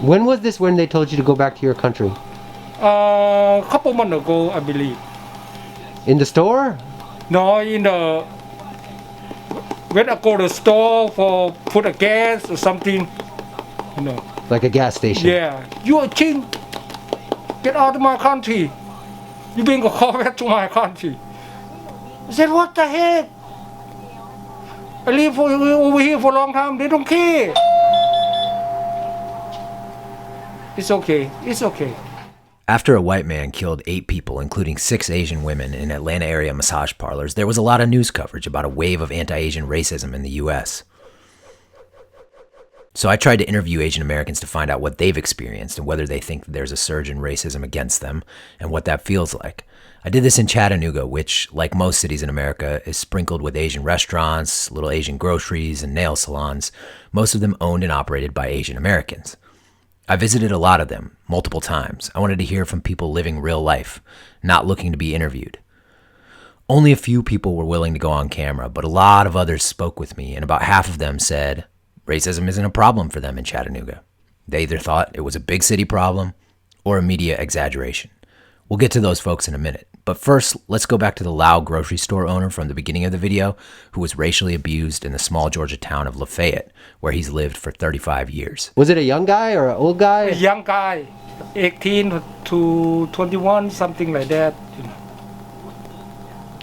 When was this when they told you to go back to your country? A couple months ago, I believe. In the store? No, when I go to the store for put a gas or something, Like a gas station? Yeah, you are Chin. Get out of my country. You bring a car back to my country. I said, what the heck? I live over here for a long time. They don't care. It's okay. It's okay. After a white man killed 8 people, including 6 Asian women, in Atlanta area massage parlors, there was a lot of news coverage about a wave of anti-Asian racism in the U.S. So I tried to interview Asian Americans to find out what they've experienced and whether they think there's a surge in racism against them and what that feels like. I did this in Chattanooga, which, like most cities in America, is sprinkled with Asian restaurants, little Asian groceries, and nail salons, most of them owned and operated by Asian Americans. I visited a lot of them, multiple times. I wanted to hear from people living real life, not looking to be interviewed. Only a few people were willing to go on camera, but a lot of others spoke with me, and about half of them said racism isn't a problem for them in Chattanooga. They either thought it was a big city problem or a media exaggeration. We'll get to those folks in a minute. But first, let's go back to the Lao grocery store owner from the beginning of the video who was racially abused in the small Georgia town of Lafayette, where he's lived for 35 years. Was it a young guy or an old guy? A young guy, 18 to 21, something like that.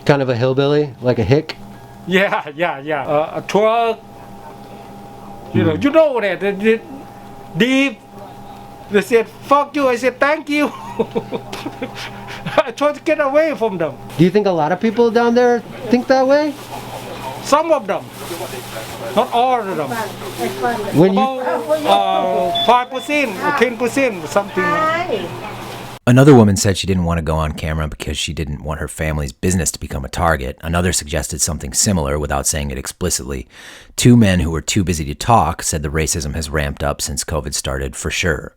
Kind of a hillbilly, like a hick? Yeah. A truck. You know that. They deep. They said, fuck you. I said, thank you. I tried to get away from them. Do you think a lot of people down there think that way? Some of them. Not all of them. When About 5% or 10%, something like that. Another woman said she didn't want to go on camera because she didn't want her family's business to become a target. Another suggested something similar without saying it explicitly. 2 men who were too busy to talk said the racism has ramped up since COVID started for sure.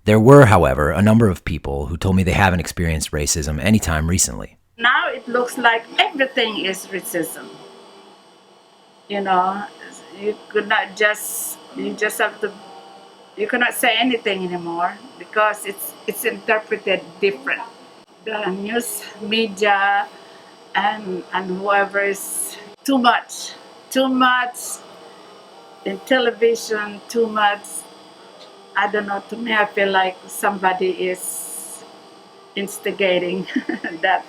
There were, however, a number of people who told me they haven't experienced racism anytime recently. Now it looks like everything is racism. You could not just, you just have to, you cannot say anything anymore because it's interpreted different. The news media and whoever is too much in television, too much. I don't know, to me I feel like somebody is instigating that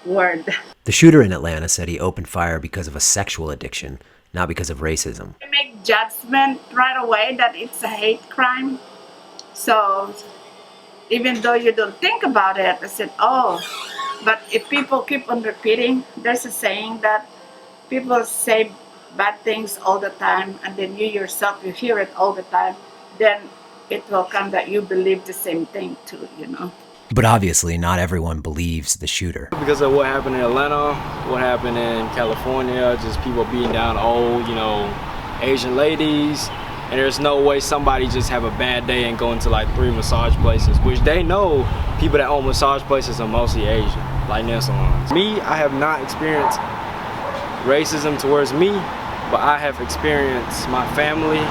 word. The shooter in Atlanta said he opened fire because of a sexual addiction, not because of racism. I make judgment right away that it's a hate crime. So even though you don't think about it, I said, oh, but if people keep on repeating, there's a saying that people say bad things all the time, and then you yourself, you hear it all the time, then it will come that you believe the same thing too, But obviously, not everyone believes the shooter. Because of what happened in Atlanta, what happened in California, just people beating down old, Asian ladies. And there's no way somebody just have a bad day and go into like 3 massage places, which they know people that own massage places are mostly Asian, like nail salons. Me, I have not experienced racism towards me, but I have experienced my family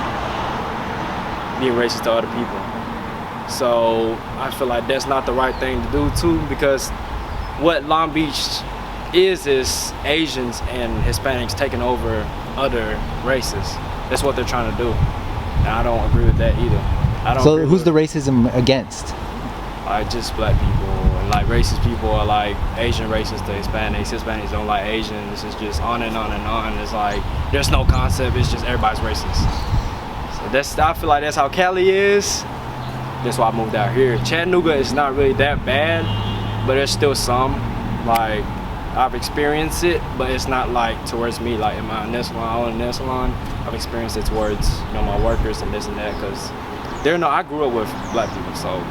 being racist to other people. So I feel like that's not the right thing to do too, because what Long Beach is Asians and Hispanics taking over other races. That's what they're trying to do. And I don't agree with that either. So who's the racism against? Like just black people, and like racist people are like Asian racist to Hispanics. Hispanics don't like Asians. It's just on and on and on. It's like there's no concept. It's just everybody's racist. So I feel like that's how Cali is. That's why I moved out here. Chattanooga is not really that bad, but there's still some. Like I've experienced it, but it's not like towards me. Like in my nail salon, I own a nail salon. I've experienced it towards my workers and this and that, because I grew up with black people, so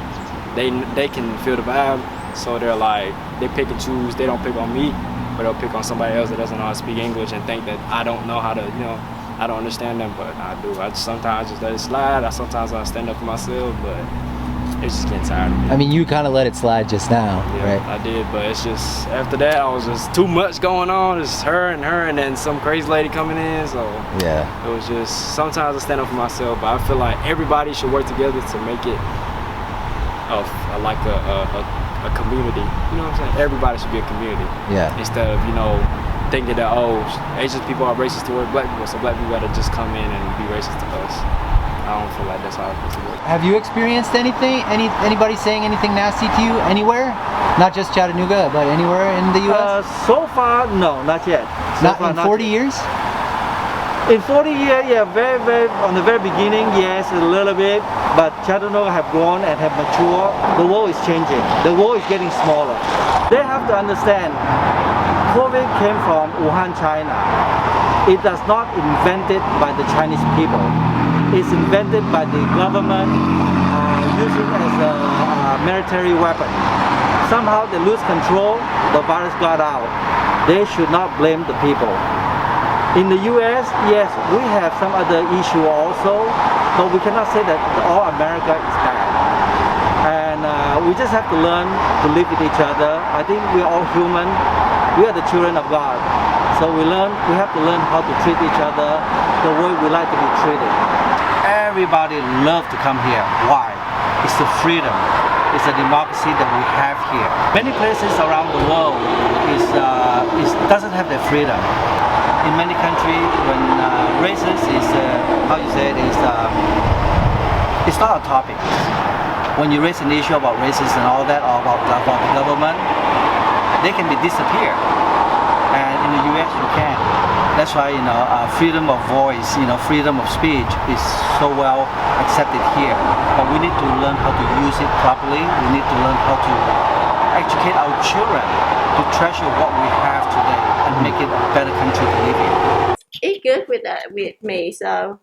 they can feel the vibe. So they're like, they pick and choose. They don't pick on me, but they'll pick on somebody else that doesn't know how to speak English and think that I don't know how to, I don't understand them, but I do. Sometimes I just let it slide. Sometimes I stand up for myself, but it's just getting tired of me. I mean, you kind of let it slide just now, Yeah, right? I did, but it's just after that I was just too much going on. It's her, and then some crazy lady coming in. So Yeah. it was just sometimes I stand up for myself, but I feel like everybody should work together to make it a community. You know what I'm saying? Everybody should be a community. Yeah. Instead of thinking that Asian people are racist towards black people, so black people gotta just come in and be racist to us. I don't feel like that's how it's supposed to work. Have you experienced anything? Anybody saying anything nasty to you anywhere? Not just Chattanooga, but anywhere in the U.S. So far, no, not yet. So not far, in 40 yet. years? In 40 years, yeah, very, on the very beginning, yes, a little bit, but Chattanooga have grown and have matured. The world is changing. The world is getting smaller. They have to understand, COVID came from Wuhan, China. It does not invented by the Chinese people. It's invented by the government using as a military weapon. Somehow they lose control, the virus got out. They should not blame the people. In the US, yes, we have some other issue also, but we cannot say that all America is bad. And we just have to learn to live with each other. I think we're all human. We are the children of God. So we have to learn how to treat each other the way we like to be treated. Everybody loves to come here. Why? It's the freedom. It's the democracy that we have here. Many places around the world doesn't have that freedom. In many countries, when racist is, it's not a topic. When you raise an issue about racism and all that, or about the government, they can be disappeared. And in the U.S. you can. That's why freedom of voice, freedom of speech is so well accepted here. But we need to learn how to use it properly. We need to learn how to educate our children to treasure what we have today and make it a better country to live in. It's good with me, so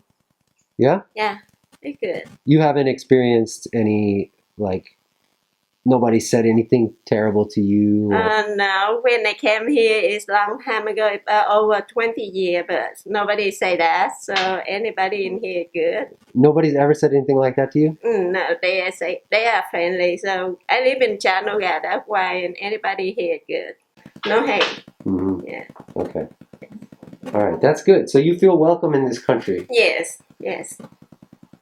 Yeah? yeah, it's good. You haven't experienced any, nobody said anything terrible to you? Or... No, when I came here, it's long time ago, over 20 years, but nobody say that, so anybody in here good. Nobody's ever said anything like that to you? No, they are friendly, so I live in Chattanooga, that's why, and anybody here good. No hate. Mm-hmm. Yeah. Okay. All right, that's good. So you feel welcome in this country? Yes.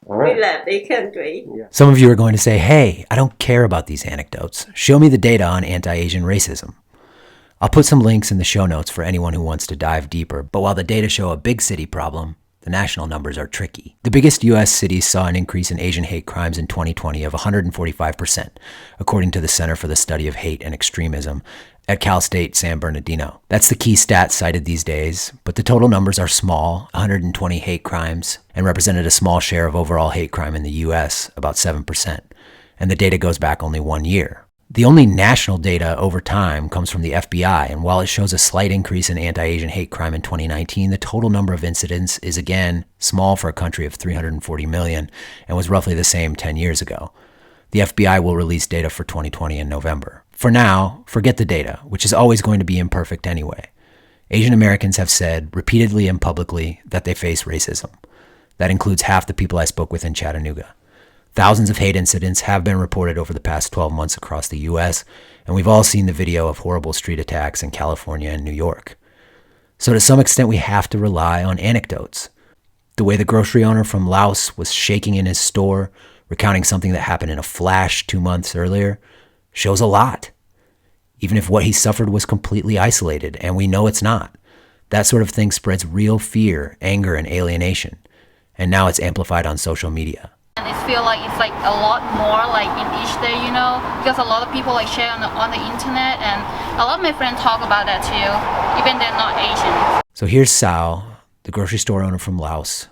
All right. We love the country. Yeah. Some of you are going to say, hey, I don't care about these anecdotes. Show me the data on anti-Asian racism. I'll put some links in the show notes for anyone who wants to dive deeper, but while the data show a big city problem, the national numbers are tricky. The biggest U.S. cities saw an increase in Asian hate crimes in 2020 of 145%, according to the Center for the Study of Hate and Extremism at Cal State San Bernardino. That's the key stat cited these days, but the total numbers are small, 120 hate crimes, and represented a small share of overall hate crime in the U.S., about 7%. And the data goes back only 1 year. The only national data over time comes from the FBI, and while it shows a slight increase in anti-Asian hate crime in 2019, the total number of incidents is again small for a country of 340 million and was roughly the same 10 years ago. The FBI will release data for 2020 in November. For now, forget the data, which is always going to be imperfect anyway. Asian Americans have said repeatedly and publicly that they face racism. That includes half the people I spoke with in Chattanooga. Thousands of hate incidents have been reported over the past 12 months across the U.S., and we've all seen the video of horrible street attacks in California and New York. So to some extent, we have to rely on anecdotes. The way the grocery owner from Laos was shaking in his store, recounting something that happened in a flash 2 months earlier, shows a lot. Even if what he suffered was completely isolated, and we know it's not. That sort of thing spreads real fear, anger, and alienation. And now it's amplified on social media. And it feels like it's a lot more in each day, because a lot of people share on the internet, and a lot of my friends talk about that too, even they're not Asian. So here's Sao, the grocery store owner from Laos,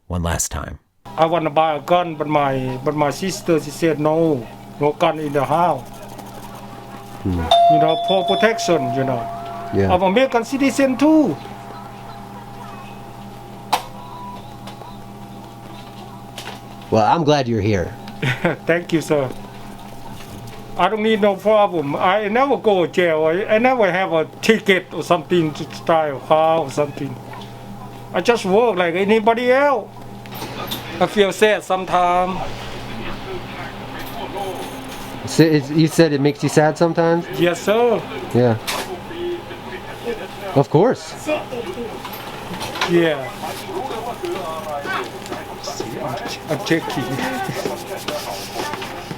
one last time. I want to buy a gun, but my sister, she said no gun in the house. For protection, Yeah. I'm American citizen too. Well, I'm glad you're here. Thank you, sir. I don't need no problem. I never go to jail. I never have a ticket or something to drive a car or something. I just work like anybody else. I feel sad sometimes. So you said it makes you sad sometimes? Yes, sir. Yeah. Of course. Yeah. I'm checking.